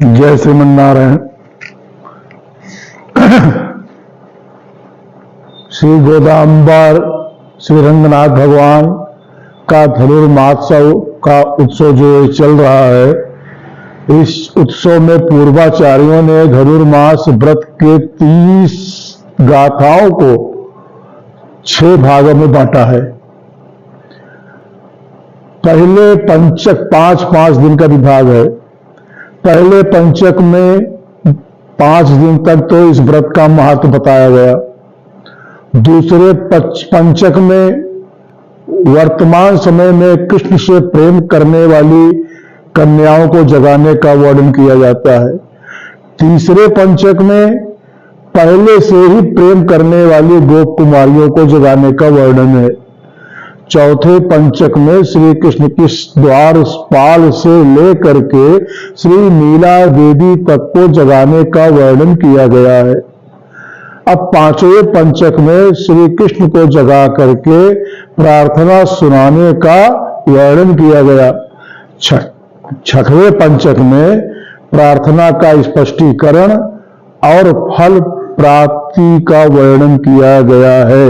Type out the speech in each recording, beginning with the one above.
जय श्रीमन्नारायण। श्री गोदाम्बर श्री रंगनाथ भगवान का धनुर्मासोत्सव का उत्सव जो चल रहा है, इस उत्सव में पूर्वाचार्यों ने धनुर्मास व्रत के 30 गाथाओं को 6 भागों में बांटा है। पहले पंचक 5-5 दिन का विभाग है। पहले पंचक में 5 दिन तक तो इस व्रत का महत्व बताया गया। दूसरे पंचक में वर्तमान समय में कृष्ण से प्रेम करने वाली कन्याओं को जगाने का वर्णन किया जाता है। तीसरे पंचक में पहले से ही प्रेम करने वाली गोप कुमारियों को जगाने का वर्णन है। चौथे पंचक में श्री कृष्ण की द्वारपाल से लेकर के श्री नीला देवी तक को जगाने का वर्णन किया गया है। अब 5वें पंचक में श्री कृष्ण को जगा करके प्रार्थना सुनाने का वर्णन किया गया। 6वें पंचक में प्रार्थना का स्पष्टीकरण और फल प्राप्ति का वर्णन किया गया है।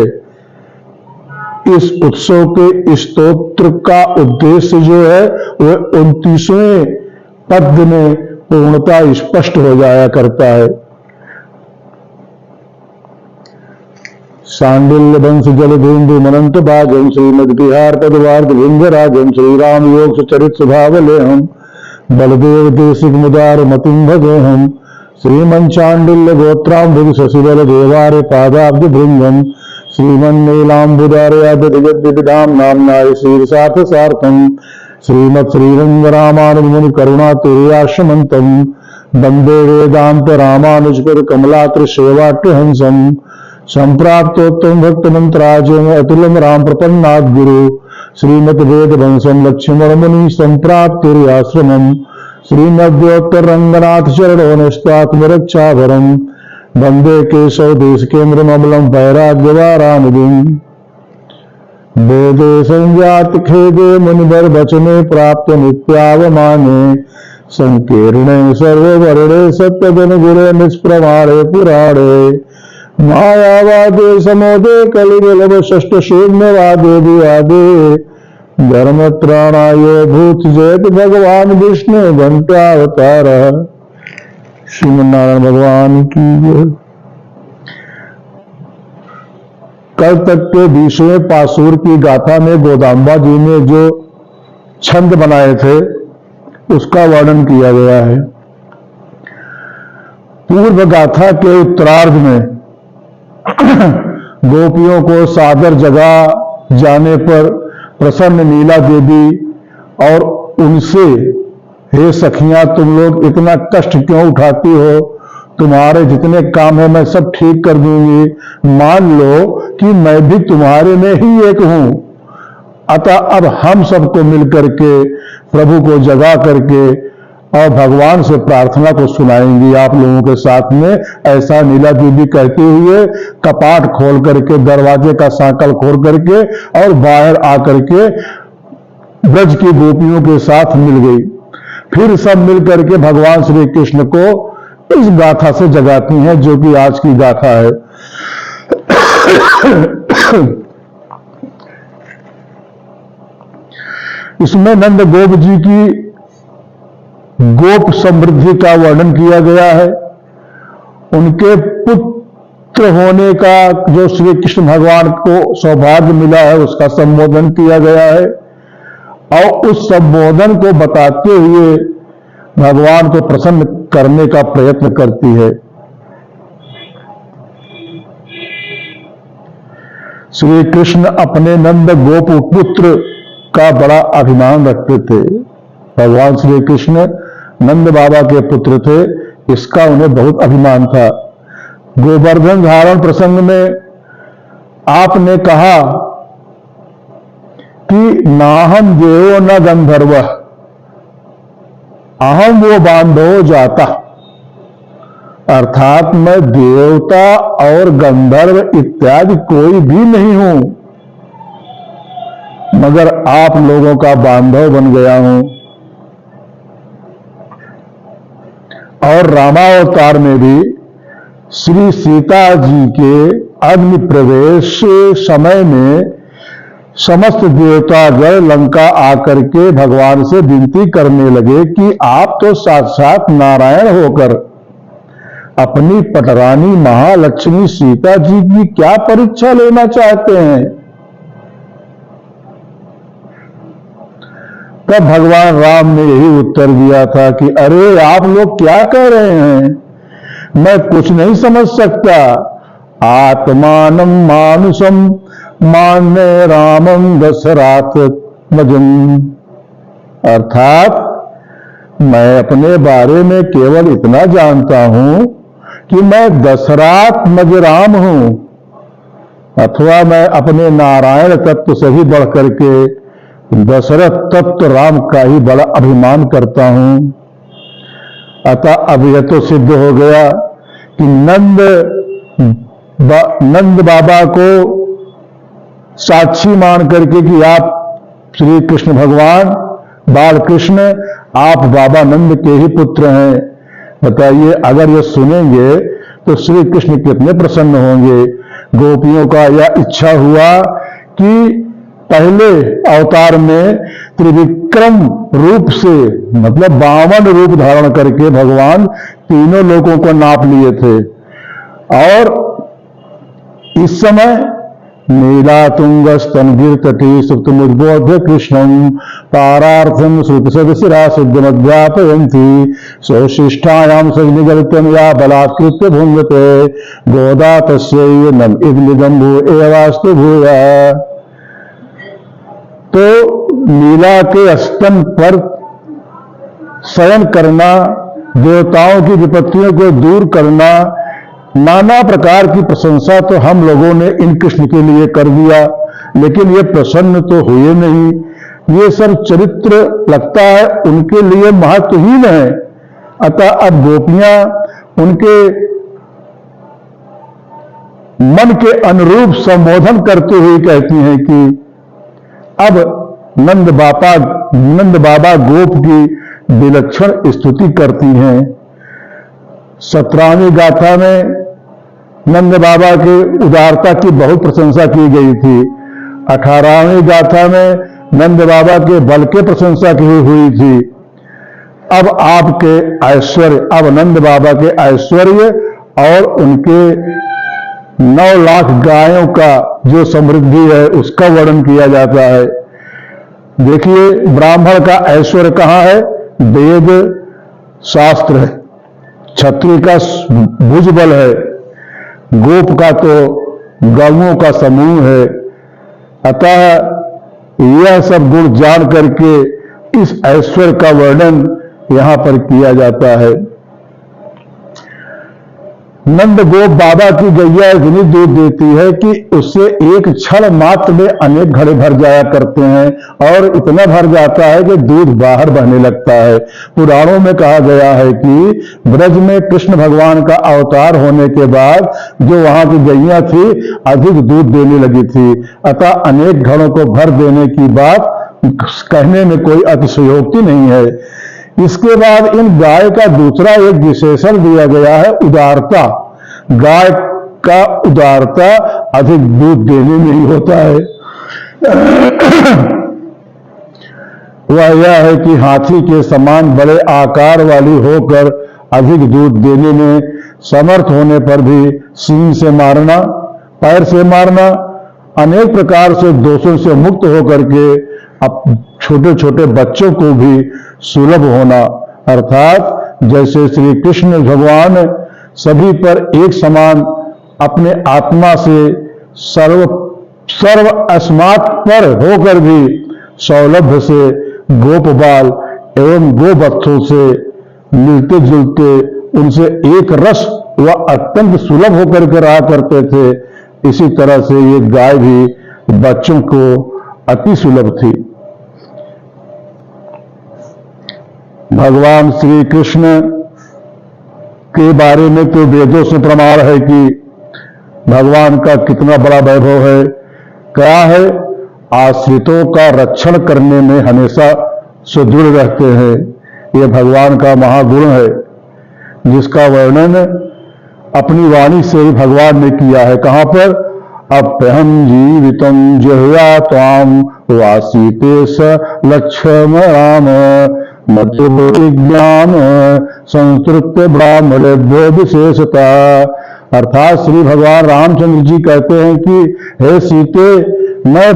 इस उत्सव के स्तोत्र का उद्देश्य जो है वह 29वें पद में पूर्णता स्पष्ट हो जाया करता है। सांडिल्य वंश जलधेन्दु मनंत भागम श्रीमद बिहार पदवार्द भृंगराजम श्री राम योग चरित स्वभाव लेहम बलदेव देशिक मुदार मतिम भगेहम श्रीमन चांडिल्य गोत्राम शशिबल देवारे पादाब्ज भृंगम श्रीमन नीलांबुदारयादिविधाम नामनाय शीर्षार्थ सार्थम श्रीमत् श्रीरंग रामानुज मुनि करुणा तुर्याश्रमंतम वंदे वेदांत रामानुजपद कमलात्र सेवाट्यहंसम संप्राप्तोत्तम भक्त मंत्राजम अतुलम राम प्रपन्नाथ गुरु श्रीमद वेद वंशम लक्ष्मण मुनि संप्राप्तिर्याश्रमम श्रीमद्योत्तर रंगनाथ चरणोनस्तात्मरक्षाभरम वंदे केशव देश केंद्र ममलम वैराग्यवारानिधिम वेदे संजात खेदे मुनिवर वचने प्राप्त नित्यावमाने संकीर्णे सर्ववर्णे सत्यजन गुरे निष्प्रमाणे पुराणे मायावादे समोदे कलिगलभ षष्ठ शून्यवादे विवादे धर्मत्राणाय भूत जयत भगवान विष्णु घंटावतार। श्रीमन्नारायण भगवान की जय। कल तक के 20वें पासुर की गाथा में गोदाम्बा जी ने जो छंद बनाए थे उसका वर्णन किया गया है। पूर्व गाथा के उत्तरार्ध में गोपियों को सादर जगा जाने पर प्रसन्न नीला देवी और उनसे, हे सखियां, तुम लोग इतना कष्ट क्यों उठाती हो? तुम्हारे जितने काम है मैं सब ठीक कर दूंगी। मान लो कि मैं भी तुम्हारे में ही एक हूं। अतः अब हम सबको मिलकर के प्रभु को जगा करके और भगवान से प्रार्थना को सुनाएंगी आप लोगों के साथ में। ऐसा नीला देवी कहते हुए कपाट खोल करके, दरवाजे का सांकल खोल करके और बाहर आकर के ब्रज की गोपियों के साथ मिल गई। फिर सब मिलकर के भगवान श्री कृष्ण को इस गाथा से जगाती हैं जो कि आज की गाथा है। इसमें नंद गोप जी की गोप समृद्धि का वर्णन किया गया है। उनके पुत्र होने का जो श्री कृष्ण भगवान को सौभाग्य मिला है उसका संबोधन किया गया है और उस संबोधन को बताते हुए भगवान को प्रसन्न करने का प्रयत्न करती है। श्री कृष्ण अपने नंद गोप पुत्र का बड़ा अभिमान रखते थे। भगवान श्री कृष्ण नंद बाबा के पुत्र थे, इसका उन्हें बहुत अभिमान था। गोवर्धन धारण प्रसंग में आपने कहा कि नाहम देवो न गंधर्व अहम वो बांधो जाता, अर्थात मैं देवता और गंधर्व इत्यादि कोई भी नहीं हूं, मगर आप लोगों का बांधव बन गया हूं। और रामावतार में भी श्री सीता जी के अग्नि प्रवेश समय में समस्त देवतागण लंका आकर के भगवान से विनती करने लगे कि आप तो साक्षात नारायण होकर अपनी पटरानी महालक्ष्मी सीता जी की क्या परीक्षा लेना चाहते हैं। तब भगवान राम ने यही उत्तर दिया था कि अरे आप लोग क्या कह रहे हैं, मैं कुछ नहीं समझ सकता। आत्मानं मानुषम मान्य रामं दशरथात्मजं, अर्थात मैं अपने बारे में केवल इतना जानता हूं कि मैं दशरथात्मज राम हूं, अथवा मैं अपने नारायण तत्व से भी बढ़ करके दशरथ तत्व राम का ही बड़ा अभिमान करता हूं। अतः अब यह तो सिद्ध हो गया कि नंद बाबा को साक्षी मान करके कि आप श्री कृष्ण भगवान बाल कृष्ण, आप बाबा नंद के ही पुत्र हैं। बताइए, अगर ये सुनेंगे तो श्री कृष्ण कितने प्रसन्न होंगे। गोपियों का यह इच्छा हुआ कि पहले अवतार में त्रिविक्रम रूप से, मतलब 52 रूप धारण करके भगवान तीनों लोकों को नाप लिए थे, और इस समय नीलातुंगस्तनगिर तटी सुप्तमुद्बोध्य कृष्णं पारार्थं श्रुतसदशिरा सिद्धमध्यापयन्ति सोशिष्ठायां सजनिगलितं या बलात्कृत्य भुंगते गोदा तस्यै नम इदमिदम्भु एवास्तु भूया। तो नीला के स्तन पर शयन करना, देवताओं की विपत्तियों को दूर करना, नाना प्रकार की प्रशंसा तो हम लोगों ने इन कृष्ण के लिए कर दिया, लेकिन ये प्रसन्न तो हुए नहीं। ये सब चरित्र लगता है उनके लिए महत्वहीन है। अतः अब गोपियां उनके मन के अनुरूप संबोधन करते हुए कहती हैं कि अब नंद बाबा गोप की विलक्षण स्तुति करती हैं। 17वीं गाथा में नंद बाबा के उदारता की बहुत प्रशंसा की गई थी। 18वीं गाथा में नंद बाबा के बल के प्रशंसा की हुई थी। अब आपके ऐश्वर्य, अब नंद बाबा के ऐश्वर्य और उनके 9 लाख गायों का जो समृद्धि है उसका वर्णन किया जाता है। देखिए, ब्राह्मण का ऐश्वर्य कहां है? वेद शास्त्र है। क्षत्रिय का भुजबल है। गोप का तो गौओं का समूह है। अतः यह सब गुण जान करके इस ऐश्वर्य का वर्णन यहां पर किया जाता है। नंद गोप बाबा की गैया इतनी दूध देती है कि उससे एक क्षण मात्र में अनेक घड़े भर जाया करते हैं, और इतना भर जाता है कि दूध बाहर बहने लगता है। पुराणों में कहा गया है कि ब्रज में कृष्ण भगवान का अवतार होने के बाद जो वहां की गैया थी अधिक दूध देने लगी थी। अतः अनेक घड़ों को भर देने की बात कहने में कोई अतिशयोक्ति नहीं है। इसके बाद इन गाय का दूसरा एक विशेषण दिया गया है, उदारता। गाय का उदारता अधिक दूध देने में ही होता है। वह यह है कि हाथी के समान बड़े आकार वाली होकर अधिक दूध देने में समर्थ होने पर भी सींग से मारना, पैर से मारना, अनेक प्रकार से दोषों से मुक्त होकर के अब छोटे छोटे बच्चों को भी सुलभ होना, अर्थात जैसे श्री कृष्ण भगवान सभी पर एक समान अपने आत्मा से सर्व अस्मात् पर होकर भी सौलभ्य से गोप बाल एवं गोवत्सों से मिलते जुलते उनसे एक रस व अत्यंत सुलभ होकर के रहा करते थे, इसी तरह से ये गाय भी बच्चों को अति सुलभ थी। भगवान श्री कृष्ण के बारे में तो वेदों से प्रमाण है कि भगवान का कितना बड़ा वैभव है। क्या है? आश्रितों का रक्षण करने में हमेशा सुदृढ़ रहते हैं। यह भगवान का महागुण है। जिसका वर्णन अपनी वाणी से ही भगवान ने किया है। कहां पर? अप्यहम जीवितम जह्या त्वाम वासीते स लक्ष्मण राम मतो विज्ञान संतृप्त ब्राह्मणेभ्यो विशेषता। अर्थात श्री भगवान रामचंद्र जी कहते हैं कि हे सीते, मैं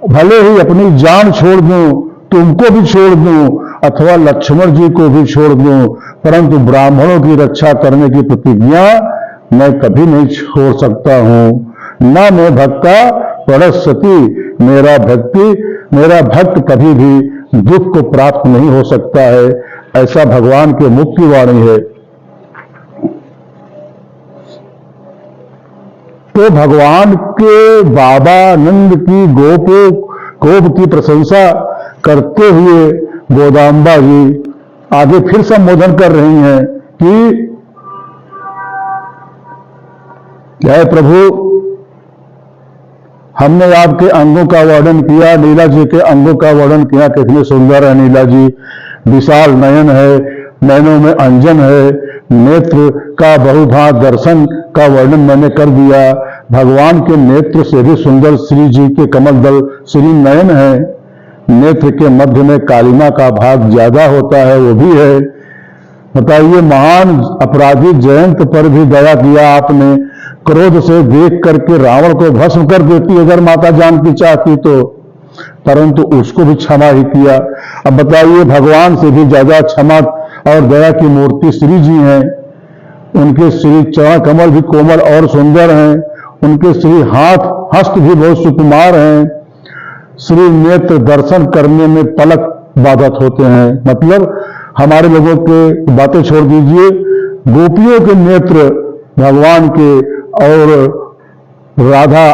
भले ही अपनी जान छोड़ दूं, तुमको भी छोड़ दूं अथवा लक्ष्मण जी को भी छोड़ दूं, परंतु ब्राह्मणों की रक्षा करने की प्रतिज्ञा मैं कभी नहीं छोड़ सकता हूं। न मैं भक्ता परस्वती, मेरा भक्त कभी भी दुख को प्राप्त नहीं हो सकता है। ऐसा भगवान के मुख की वाणी है। तो भगवान के बाबा नंद की गोप की प्रशंसा करते हुए गोदाम्बा जी आगे फिर संबोधन कर रही हैं कि जय प्रभु, हमने आपके अंगों का वर्णन किया, नीला जी के अंगों का वर्णन किया, कितने सुंदर है नीला जी, विशाल नयन है, नयनों में अंजन है, नेत्र का बहुभाग दर्शन का वर्णन मैंने कर दिया। भगवान के नेत्र से भी सुंदर श्री जी के कमल दल श्री नयन है। नेत्र के मध्य में कालिमा का भाग ज्यादा होता है, वो भी है। बताइए, महान अपराधी जयंत पर भी दया किया आपने, क्रोध से देख करके रावण को भस्म कर देती अगर माता जानकी चाहती तो, परंतु उसको भी क्षमा ही किया। अब बताइए, भगवान से भी ज्यादा क्षमा और दया की मूर्ति श्री जी हैं। उनके श्री चरण कमल भी कोमल और सुंदर हैं, उनके श्री हस्त भी बहुत सुकुमार हैं। श्री नेत्र दर्शन करने में पलक बाधक होते हैं। मतलब हमारे लोगों के बातें छोड़ दीजिए, गोपियों के नेत्र भगवान के और राधा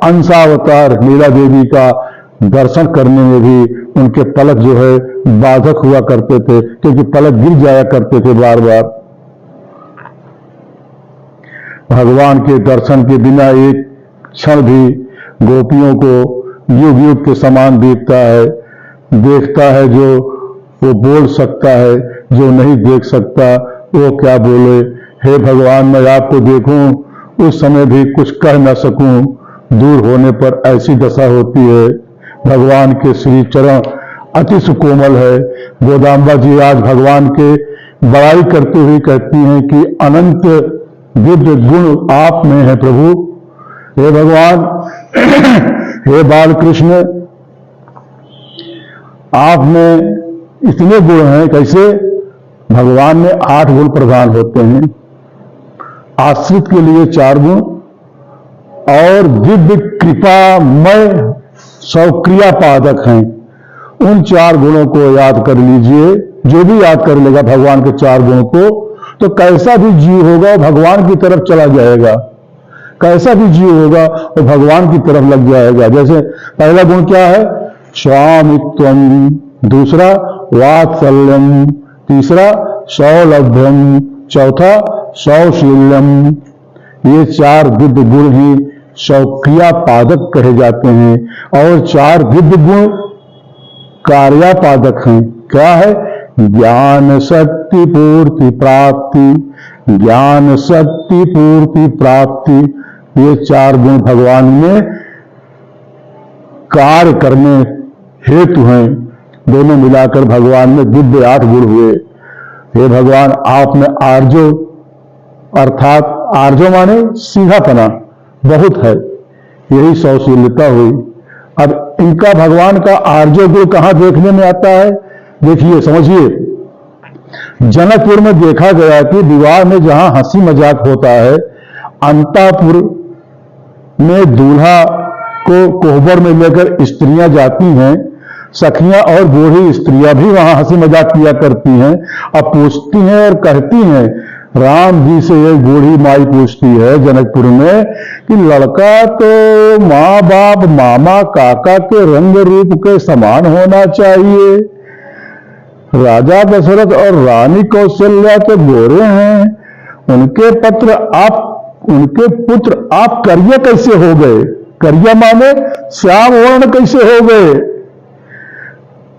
अंशावतार लीला देवी का दर्शन करने में भी उनके पलक जो है बाधक हुआ करते थे, क्योंकि पलक गिर जाया करते थे बार बार। भगवान के दर्शन के बिना एक क्षण भी गोपियों को युग युग के समान दिखता है। देखता है जो वो बोल सकता है, जो नहीं देख सकता वो क्या बोले। हे भगवान, मैं आपको देखूं उस समय भी कुछ कह न सकूं, दूर होने पर ऐसी दशा होती है। भगवान के श्री चरण अति सुकोमल है। गोदाम्बा जी आज भगवान के बड़ाई करते हुए कहती हैं कि अनंत दिव्य गुण आप में है प्रभु। हे भगवान, हे बाल कृष्ण, आप में इतने गुण हैं। कैसे? भगवान में 8 गुण प्रदान होते हैं, आश्रित के लिए 4 गुण और दिव्य कृपामय सौक्रिया पादक हैं। उन 4 गुणों को याद कर लीजिए। जो भी याद कर लेगा भगवान के 4 गुणों को, तो कैसा भी जीव होगा भगवान की तरफ चला जाएगा। कैसा भी जीव होगा वो भगवान की तरफ लग जाएगा। जैसे पहला गुण क्या है? स्वामित्वम, दूसरा वात्सल्यम, तीसरा सौलभ्यम, चौथा सौशील्यम। ये 4 दिव्य गुण ही सौक्रिया पादक कहे जाते हैं। और 4 दिव्य गुण कार्यापादक हैं। क्या है? ज्ञान शक्ति पूर्ति प्राप्ति, ज्ञान शक्ति पूर्ति प्राप्ति। ये 4 गुण भगवान में कार्य करने हेतु हैं। दोनों मिलाकर भगवान में दिव्य 8 गुण हुए। हे भगवान, आप में आर्जो, अर्थात आर्जो माने सीधापना बहुत है, यही सौशीलता हुई। अब इनका भगवान का आर्जो गुण कहां देखने में आता है? देखिए, समझिए। जनकपुर में देखा गया कि विवाह में जहां हंसी मजाक होता है, अंतापुर में दूल्हा को कोहबर में लेकर स्त्रियां जाती हैं, सखियां और बूढ़ी स्त्रियां भी वहां हंसी मजाक किया करती हैं। अब पूछती हैं और कहती हैं, राम जी से एक बूढ़ी माई पूछती है जनकपुर में कि लड़का तो माँ बाप मामा काका के रंग रूप के समान होना चाहिए, राजा दशरथ और रानी कौशल्या तो गोरे हैं, उनके पुत्र आप करिया कैसे हो गए? करिया माने श्याम वर्ण कैसे हो गए?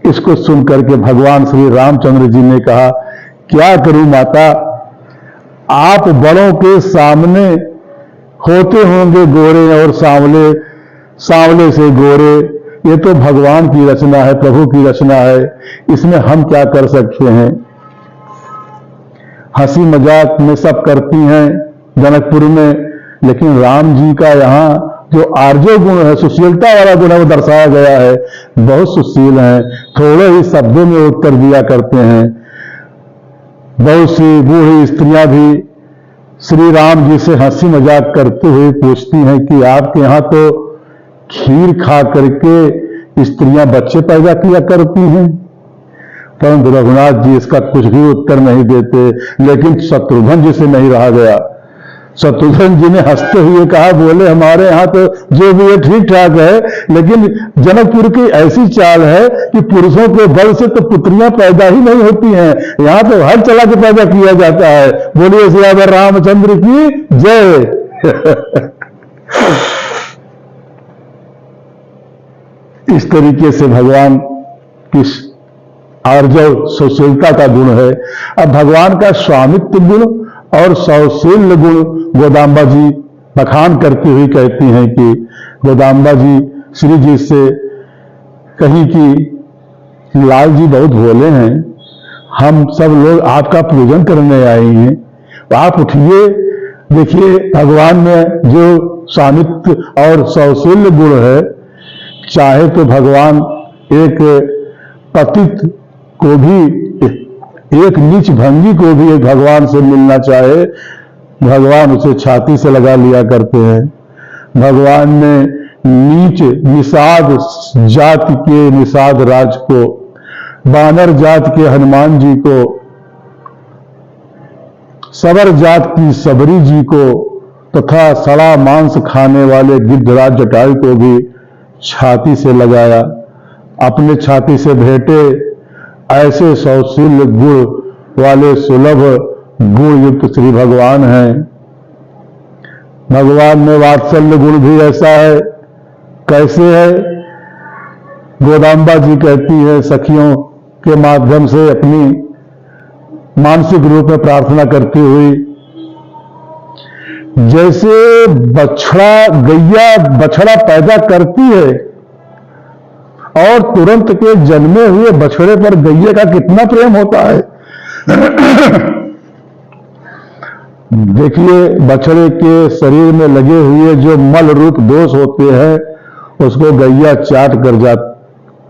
इसको सुनकर के भगवान श्री रामचंद्र जी ने कहा क्या करूं माता, आप बड़ों के सामने होते होंगे गोरे और सांवले, सांवले से गोरे, ये तो भगवान की रचना है, प्रभु की रचना है, इसमें हम क्या कर सकते हैं। हंसी मजाक में सब करती हैं जनकपुर में, लेकिन राम जी का यहाँ जो आर्जो गुण है, सुशीलता वाला गुण है, वो दर्शाया गया है। बहुत सुशील हैं, थोड़े ही शब्दों में उत्तर दिया करते हैं। बहुत सी बूढ़ी स्त्रियां भी श्री राम जी से हंसी मजाक करते हुए पूछती हैं कि आपके यहाँ तो खीर खा करके स्त्रियां बच्चे पैदा किया करती हैं, परंतु रघुनाथ जी इसका कुछ भी उत्तर नहीं देते। लेकिन शत्रुघ्न जी से नहीं रहा गया। शत्रुघ्न जी ने हंसते हुए कहा, बोले हमारे यहाँ तो जो भी है ठीक ठाक है, लेकिन जनकपुर की ऐसी चाल है कि पुरुषों के बल से तो पुत्रियां पैदा ही नहीं होती हैं, यहाँ तो हर चला के पैदा किया जाता है। बोलिए सियावर रामचंद्र की जय। इस तरीके से भगवान की आर्जव सुशीलता का गुण है। अब भगवान का स्वामित्व गुण और सौशील्य गुण गोदाम्बा जी बखान करती हुई कहती हैं कि गोदाम्बा जी श्री जी से कहीं कि लाल जी बहुत भोले हैं, हम सब लोग आपका पूजन करने आए हैं, तो आप उठिए। देखिए भगवान में जो स्वामित्व और सौशील्य गुण है, चाहे तो भगवान एक पतित को भी, एक नीच भंगी को भी एक भगवान से मिलना चाहे, भगवान उसे छाती से लगा लिया करते हैं। भगवान ने नीच निषाद जाति के निषाद राज को, बानर जात के हनुमान जी को, सबर जात की सबरी जी को तथा सड़ा मांस खाने वाले गिद्धराज जटायु को भी छाती से लगाया। अपने छाती से भेंटे ऐसे सौशील्य गुण वाले सुलभ गुण युक्त श्री भगवान हैं। भगवान में वात्सल्य गुण भी ऐसा है। कैसे है? गोदाम्बा जी कहती है सखियों के माध्यम से अपनी मानसिक रूप में प्रार्थना करती हुई, जैसे बछड़ा गैया बछड़ा पैदा करती है और तुरंत के जन्मे हुए बछड़े पर गैया का कितना प्रेम होता है। देखिए बछड़े के शरीर में लगे हुए जो मल रूप दोष होते हैं, उसको गैया चाट कर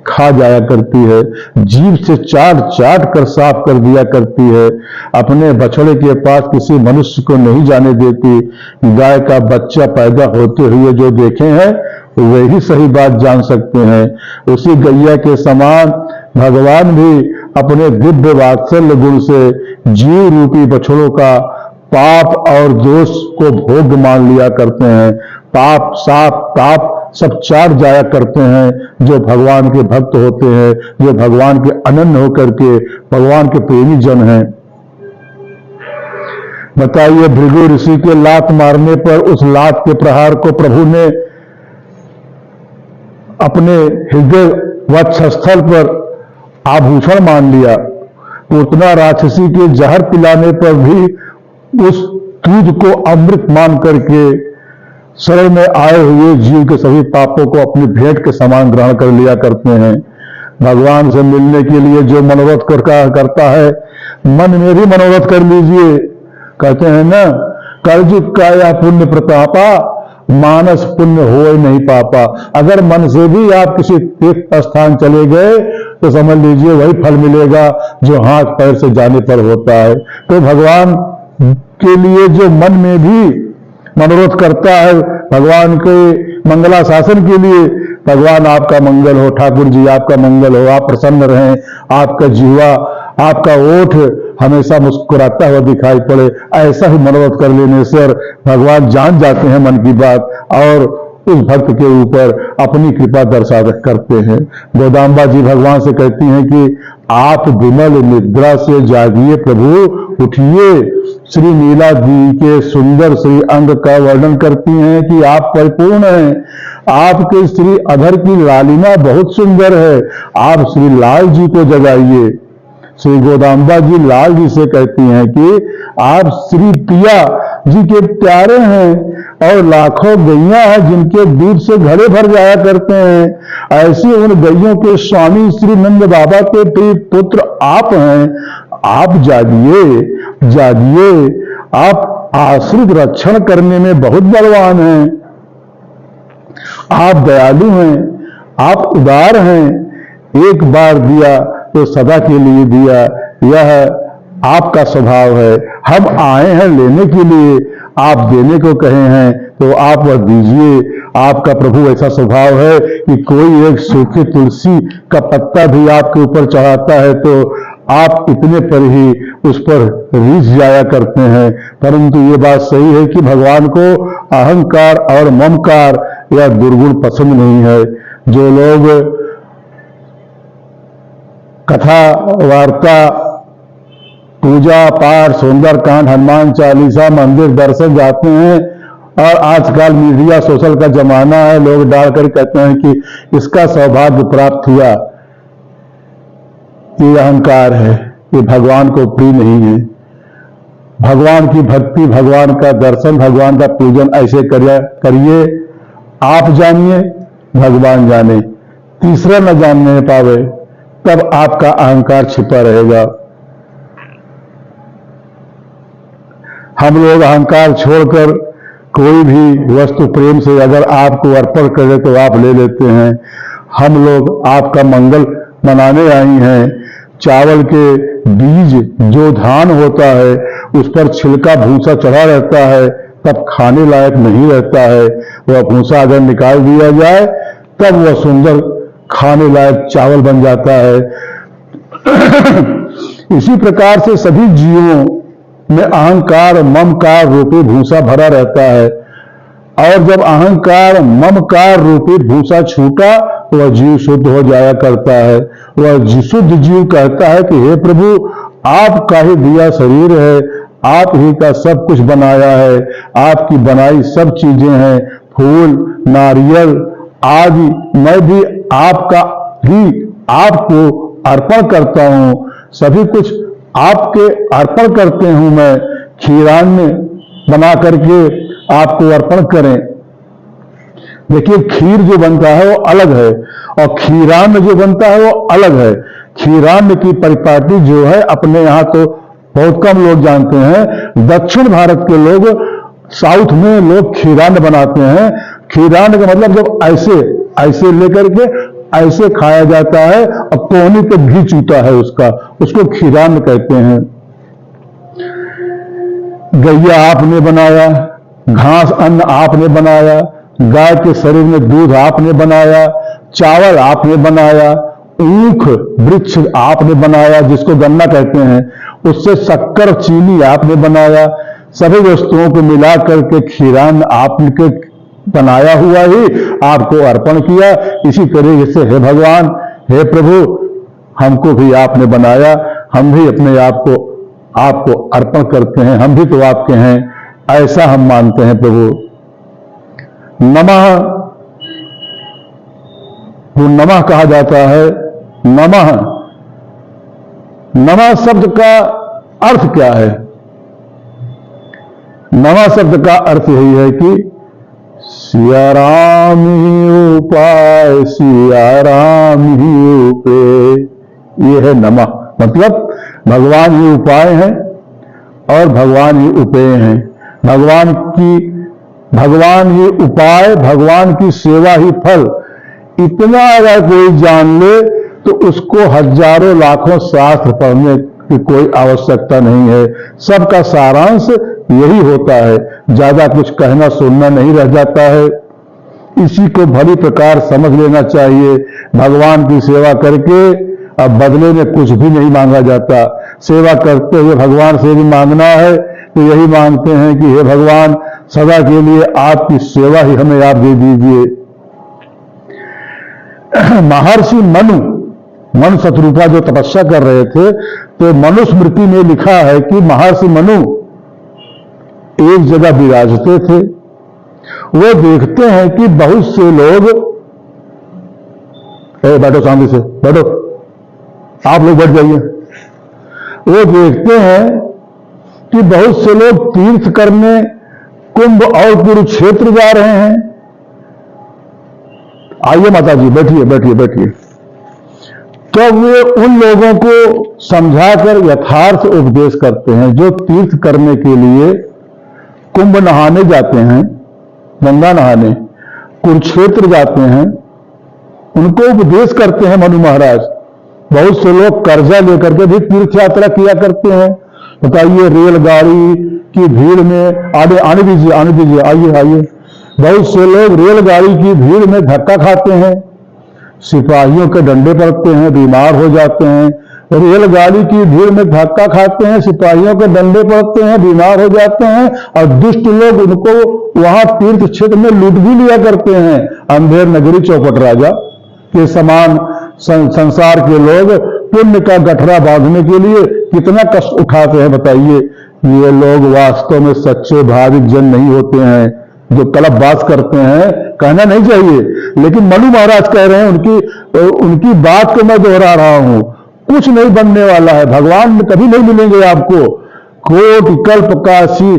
खा जाया करती है, जीभ से चाट चाट कर साफ कर दिया करती है। अपने बछड़े के पास किसी मनुष्य को नहीं जाने देती। गाय का बच्चा पैदा होते हुए जो देखे हैं वही सही बात जान सकते हैं। उसी गैया के समान भगवान भी अपने दिव्य वात्सल्य गुण से जीव रूपी बछड़ों का पाप और दोष को भोग मान लिया करते हैं। पाप साप ताप सब चाट जाया करते हैं जो भगवान के भक्त होते हैं, जो भगवान के अनन्य होकर के भगवान के प्रेमी जन हैं। बताइए भृगु ऋषि के लात मारने पर उस लात के प्रहार को प्रभु ने अपने हृदय वक्षस्थल पर आभूषण मान लिया। पूतना राक्षसी के जहर पिलाने पर भी उस दूध को अमृत मान करके शरण में आए हुए जीव के सभी पापों को अपनी भेंट के समान ग्रहण कर लिया करते हैं। भगवान से मिलने के लिए जो मनोरथ करता है, मन में भी मनोरथ कर लीजिए। कहते हैं ना, कलयुग का या पुण्य प्रतापा, मानस पुण्य हो नहीं पापा। अगर मन से भी आप किसी तीर्थ स्थान चले गए तो समझ लीजिए वही फल मिलेगा जो हाथ पैर से जाने पर होता है। तो भगवान के लिए जो मन में भी मनोरथ करता है, भगवान के मंगलाशासन के लिए, भगवान आपका मंगल हो, ठाकुर जी आपका मंगल हो, आप प्रसन्न रहें, आपका जीवा आपका ओठ हमेशा मुस्कुराता हुआ दिखाई पड़े, ऐसा ही मनोरथ कर लेने से भगवान जान जाते हैं मन की बात और उस भक्त के ऊपर अपनी कृपा दर्शा करते हैं। गोदाम्बा जी भगवान से कहती हैं कि आप विमल निद्रा से जागिए प्रभु, उठिए। श्री नीला जी के सुंदर श्री अंग का वर्णन करती हैं कि आप परिपूर्ण हैं, आपके श्री अधर की लालिमा बहुत सुंदर है, आप श्री लाल जी को जगाइए। श्री गोदाम्बा जी लाल जी से कहती हैं कि आप श्री प्रिया जी के प्यारे हैं और लाखों गैया हैं जिनके दूध से घड़े भर जाया करते हैं। ऐसे उन गैयों के स्वामी श्री नंद बाबा के प्रिय पुत्र आप हैं। आप जागिए जागिए, आप आश्रित रक्षण करने में बहुत बलवान हैं। आप दयालु हैं, आप उदार हैं। एक बार दिया तो सदा के लिए दिया, यह आपका स्वभाव है। हम आए हैं लेने के लिए, आप देने को कहे हैं तो आप वह दीजिए। आपका प्रभु ऐसा स्वभाव है कि कोई एक सूखी तुलसी का पत्ता भी आपके ऊपर चढ़ाता है तो आप इतने पर ही उस पर रीझ जाया करते हैं। परंतु ये बात सही है कि भगवान को अहंकार और ममकार या दुर्गुण पसंद नहीं है। जो लोग कथा वार्ता, पूजा पाठ, सुंदरकांड, हनुमान चालीसा, मंदिर दर्शन जाते हैं, और आजकल मीडिया सोशल का जमाना है, लोग डालकर कहते हैं कि इसका सौभाग्य प्राप्त हुआ, ये अहंकार है, ये भगवान को प्रिय नहीं है। भगवान की भक्ति, भगवान का दर्शन, भगवान का पूजन ऐसे करिए, आप जानिए भगवान जाने, तीसरा न जानने पावे, तब आपका अहंकार छिपा रहेगा। हम लोग अहंकार छोड़कर कोई भी वस्तु प्रेम से अगर आपको अर्पण करे तो आप ले लेते हैं। हम लोग आपका मंगल मनाने आई हैं। चावल के बीज जो धान होता है उस पर छिलका भूसा चढ़ा रहता है, तब खाने लायक नहीं रहता है। वह भूसा अगर निकाल दिया जाए तब वह सुंदर खाने लायक चावल बन जाता है। इसी प्रकार से सभी जीवों में अहंकार ममकार रूपी भूसा भरा रहता है, और जब अहंकार ममकार रूपी भूसा छूटा तो वह जीव शुद्ध हो जाया करता है। वह शुद्ध जीव कहता है कि हे प्रभु, आपका ही दिया शरीर है, आप ही का सब कुछ बनाया है, आपकी बनाई सब चीजें हैं, फूल नारियल आदि, मैं भी आपका ही आपको अर्पण करता हूं, सभी कुछ आपके अर्पण करते हूं। मैं खीरान्न बना करके आपको अर्पण करें। देखिए, खीर जो बनता है वो अलग है और खीरान्न जो बनता है वो अलग है। खीरान्न की परिपाटी जो है अपने यहाँ तो बहुत कम लोग जानते हैं। दक्षिण भारत के लोग, साउथ में लोग खीरान्न बनाते हैं। खीरान्न का मतलब जब ऐसे ऐसे लेकर के ऐसे खाया जाता है और कोहनी पे घी चूता है उसको खीरान्न कहते हैं। गैया आपने बनाया, घास अन्न आपने बनाया, गाय के शरीर में दूध आपने बनाया, चावल आपने बनाया, ऊख वृक्ष आपने बनाया जिसको गन्ना कहते हैं, उससे शक्कर चीनी आपने बनाया। सभी वस्तुओं को मिला करके खीरान्न आपने बनाया हुआ ही आपको अर्पण किया। इसी तरीके से हे भगवान, हे प्रभु, हमको भी आपने बनाया, हम भी अपने आप को आपको अर्पण करते हैं, हम भी तो आपके हैं, ऐसा हम मानते हैं प्रभु। नमः, वो नमः कहा जाता है। नमः, नमः शब्द का अर्थ क्या है? नमः शब्द का अर्थ यही है कि सिया राम ही उपाय, सिया राम ही उपे, ये है नमः। मतलब भगवान ही उपाय है और भगवान ही उपेय हैं। भगवान ही उपाय, भगवान की सेवा ही फल। इतना अगर कोई जान ले तो उसको हजारों लाखों शास्त्र पढ़ने की कोई आवश्यकता नहीं है। सबका सारांश यही होता है, ज्यादा कुछ कहना सुनना नहीं रह जाता है। इसी को भली प्रकार समझ लेना चाहिए। भगवान की सेवा करके अब बदले में कुछ भी नहीं मांगा जाता। सेवा करते हुए भगवान से भी मांगना है तो यही मांगते हैं कि हे भगवान, सदा के लिए आपकी सेवा ही हमें आप दे दीजिए। महर्षि मनु शतरूपा जो तपस्या कर रहे थे, तो मनुस्मृति में लिखा है कि महर्षि मनु एक जगह विराजते थे। वो देखते हैं कि बहुत से लोग, बैठो शांति से बैठो, आप लोग बैठ जाइए, वो देखते हैं कि बहुत से लोग तीर्थ करने कुंभ और कुरुक्षेत्र जा रहे हैं। आइए माता जी, बैठिए बैठिए बैठिए। तो वे उन लोगों को समझाकर यथार्थ उपदेश करते हैं जो तीर्थ करने के लिए कुंभ नहाने जाते हैं, गंगा नहाने, कुरुक्षेत्र जाते हैं, उनको उपदेश करते हैं मनु महाराज। बहुत से लोग कर्जा लेकर के भी तीर्थ यात्रा किया करते हैं। बताइए, रेलगाड़ी की भीड़ में आने दीजिए, आइए आइए। बहुत से लोग रेलगाड़ी की भीड़ में धक्का खाते हैं, सिपाहियों के डंडे पड़ते हैं, बीमार हो जाते हैं। रेलगाड़ी की भीड़ में धक्का खाते हैं, सिपाहियों के डंडे पड़ते हैं, बीमार हो जाते हैं, और दुष्ट लोग उनको वहां तीर्थ क्षेत्र में लूट भी लिया करते हैं। अंधेर नगरी चौपट राजा के समान संसार के लोग पुण्य का गठरा बांधने के लिए कितना कष्ट उठाते हैं। बताइए, ये लोग वास्तव में सच्चे भाविक जन नहीं होते हैं, जो कलपबाज करते हैं। कहना नहीं चाहिए, लेकिन मनु महाराज कह रहे हैं, उनकी बात को मैं दोहरा रहा हूं। कुछ नहीं बनने वाला है, भगवान कभी नहीं मिलेंगे आपको। कोटि कल्प काशी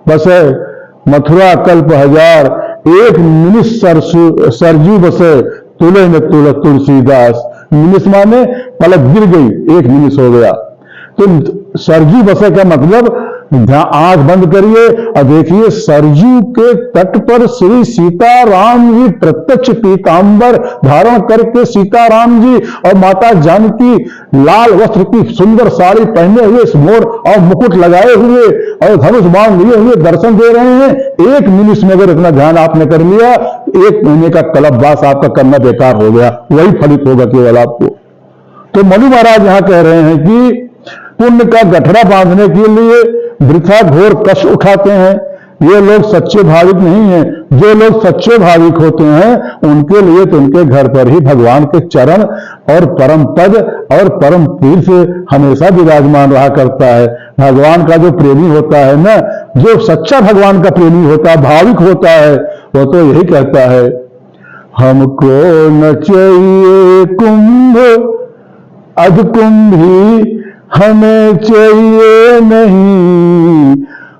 बसे, मथुरा कल्प हजार, एक निमिष सरजू बसे, तुले में तुलसीदास। निमिष माने पलक गिर गई, एक निमिष हो गया। तो सरजू बसे का मतलब, आंख बंद करिए और देखिए, सरजू के तट पर श्री सीताराम जी प्रत्यक्ष पीतांबर धारण करके, सीताराम जी और माता जानकी लाल वस्त्र की सुंदर साड़ी पहने हुए, मोर और मुकुट लगाए हुए और धनुष बाण लिए हुए दर्शन दे रहे हैं। एक निमिष में अगर इतना ध्यान आपने कर लिया, 1 महीने का कल्पवास आपका करना बेकार हो गया, वही फलित होगा केवल आपको। तो मनु महाराज यहां कह रहे हैं कि पुण्य का गठरा बांधने के लिए वृथा घोर कष्ट उठाते हैं। ये लोग सच्चे भाविक नहीं हैं। जो लोग सच्चे भाविक होते हैं, उनके लिए तो उनके घर पर ही भगवान के चरण और परम पद और परम तीर्थ हमेशा विराजमान रहा करता है। भगवान का जो प्रेमी होता है ना, जो सच्चा भगवान का प्रेमी होता है, भाविक होता है, वो तो यही कहता है, हमको न चाहिए कुंभ अधकुंभी, हमें चाहिए नहीं,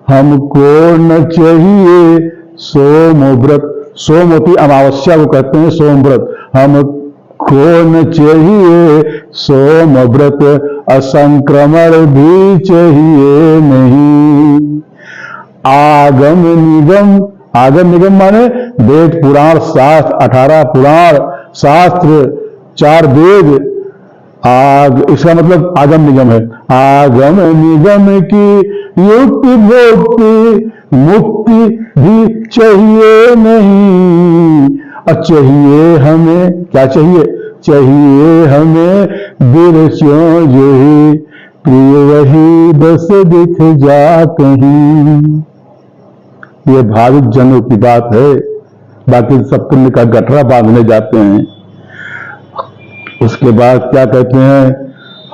हमको न चाहिए सोमव्रत। सोमवती अमावस्या को कहते हैं सोमव्रत। हमको न चाहिए सोमव्रत, असंक्रमण भी चाहिए नहीं। आगम निगम, आगम निगम माने वेद पुराण शास्त्र, 18 पुराण शास्त्र, 4 वेद, इसका मतलब आगम निगम है। आगम निगम की युक्ति भोक्ति मुक्ति भी चाहिए नहीं। और चाहिए हमें, क्या चाहिए? चाहिए हमें बिरचों जो ही, प्रिय वही बस दिख जा कहीं। ये भाविक जनों की बात है। बाकी सब पुण्य का गठरा बांधने जाते हैं। उसके बाद क्या कहते हैं,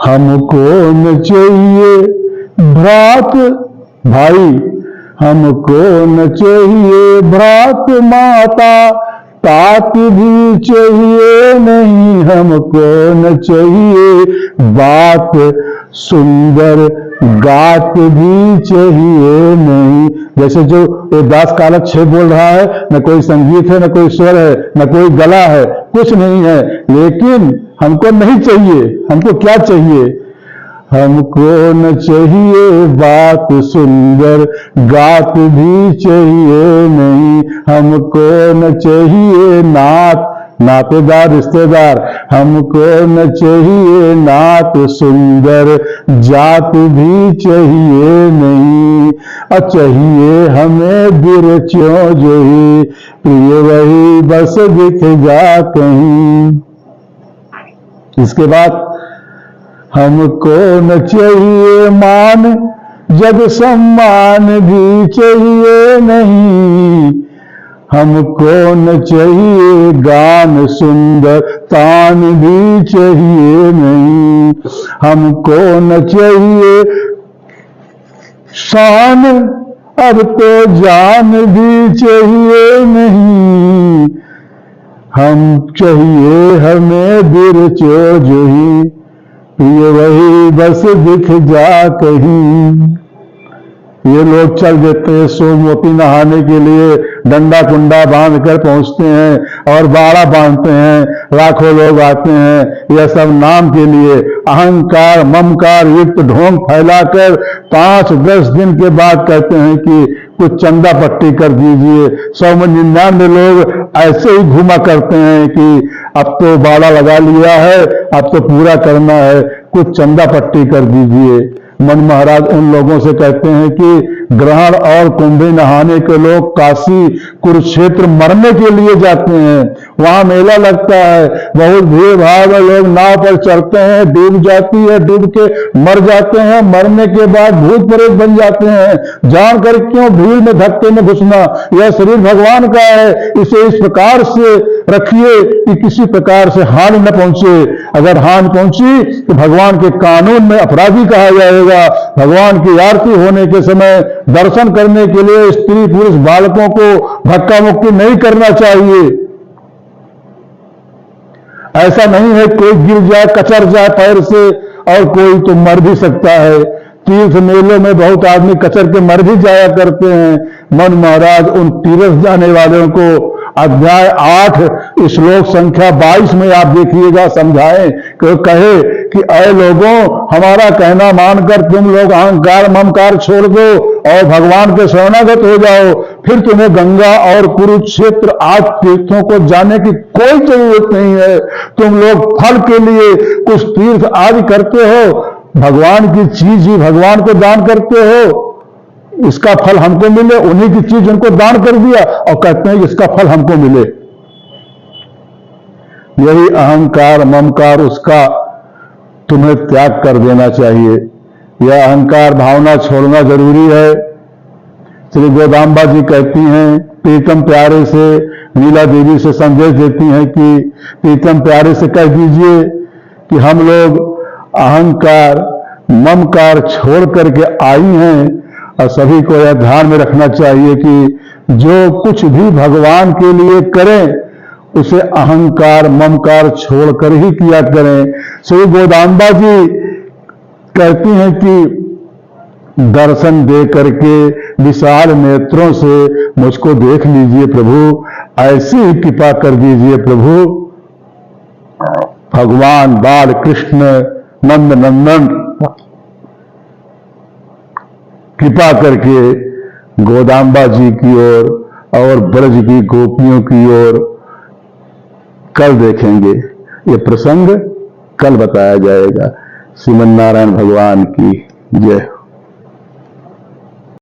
हमको न चाहिए भ्रात भाई, हमको न चाहिए भ्रात माता, तात भी चाहिए नहीं, हमको न चाहिए बात सुंदर गात भी चाहिए नहीं। जैसे जो दास कालक 6 बोल रहा है, न कोई संगीत है, न कोई स्वर है, न कोई गला है, कुछ नहीं है, लेकिन हमको नहीं चाहिए। हमको क्या चाहिए? हमको न चाहिए बात सुंदर, गात भी चाहिए नहीं, हमको न चाहिए नात, नातेदार रिश्तेदार, हमको न चाहिए नात सुंदर, जात भी चाहिए नहीं। और चाहिए हमें बिरचों जो ही, प्रिय वही बस दिख जा कहीं। इसके बाद हमको न चाहिए मान, जग सम्मान भी चाहिए नहीं, हमको न चाहिए गान सुंदर, तान भी चाहिए नहीं, हमको न चाहिए शान, अब तो जान भी चाहिए नहीं। हम चाहिए हमें बिरचो जो ही, प्रिय वही बस दिख जा कहीं। ये लोग चल देते हैं सोमवती नहाने के लिए, डंडा कुंडा बांध कर पहुंचते हैं और बाड़ा बांधते हैं, लाखों लोग आते हैं। यह सब नाम के लिए अहंकार ममकार युक्त ढोंग फैलाकर 5-10 दिन के बाद कहते हैं कि कुछ चंदा पट्टी कर दीजिए। 100 में 99 लोग ऐसे ही घुमा करते हैं कि अब तो बाड़ा लगा लिया है, अब तो पूरा करना है, कुछ चंदा पट्टी कर दीजिए। मन महाराज उन लोगों से कहते हैं कि ग्रहण और कुंभी नहाने के लोग काशी कुरुक्षेत्र मरने के लिए जाते हैं, वहां मेला लगता है, बहुत भीड़ भाड़ में लोग नाव पर चढ़ते हैं, डूब जाती है, डूब के मर जाते हैं, मरने के बाद भूत प्रेत बन जाते हैं। जानकर क्यों भीड़ में धक्के में घुसना, यह शरीर भगवान का है, इसे इस प्रकार से रखिए कि किसी प्रकार से हानि न पहुंचे। अगर हानि पहुंची तो भगवान के कानून में अपराधी कहा जाएगा। भगवान की आरती होने के समय दर्शन करने के लिए स्त्री पुरुष बालकों को धक्का मुक्की नहीं करना चाहिए। ऐसा नहीं है कोई गिर जाए कचर जाए पैर से और कोई तो मर भी सकता है। तीर्थ मेलों में बहुत आदमी कचर के मर भी जाया करते हैं। मन महाराज उन तीर्थ जाने वालों को अध्याय 8 श्लोक संख्या 22 में आप देखिएगा समझाएं कि कहे कि ऐ लोगों, हमारा कहना मानकर तुम लोग अहंकार ममकार छोड़ दो और भगवान के शरणागत हो जाओ, फिर तुम्हें गंगा और कुरुक्षेत्र आदि तीर्थों को जाने की कोई जरूरत नहीं है। तुम लोग फल के लिए कुछ तीर्थ आदि करते हो, भगवान की चीज ही भगवान को दान करते हो, इसका फल हमको मिले। उन्हीं की चीज उनको दान कर दिया और कहते हैं कि इसका फल हमको मिले। यही अहंकार ममकार उसका तुम्हें त्याग कर देना चाहिए। यह अहंकार भावना छोड़ना जरूरी है। श्री गोदाम्बा जी कहती हैं, प्रीतम प्यारे से नीला देवी से संदेश देती हैं कि प्रीतम प्यारे से कह दीजिए कि हम लोग अहंकार ममकार छोड़ करके आई हैं और सभी को यह ध्यान में रखना चाहिए कि जो कुछ भी भगवान के लिए करें उसे अहंकार ममकार छोड़कर ही किया करें। श्री गोदाम्बा जी कहती हैं कि दर्शन दे करके विशाल नेत्रों से मुझको देख लीजिए प्रभु, ऐसी ही कृपा कर दीजिए प्रभु। भगवान बाल कृष्ण नंद नंदन कृपा करके गोदाम्बा जी की ओर और ब्रज की गोपियों की ओर कल देखेंगे। ये प्रसंग कल बताया जाएगा। श्रीमन नारायण भगवान की जय।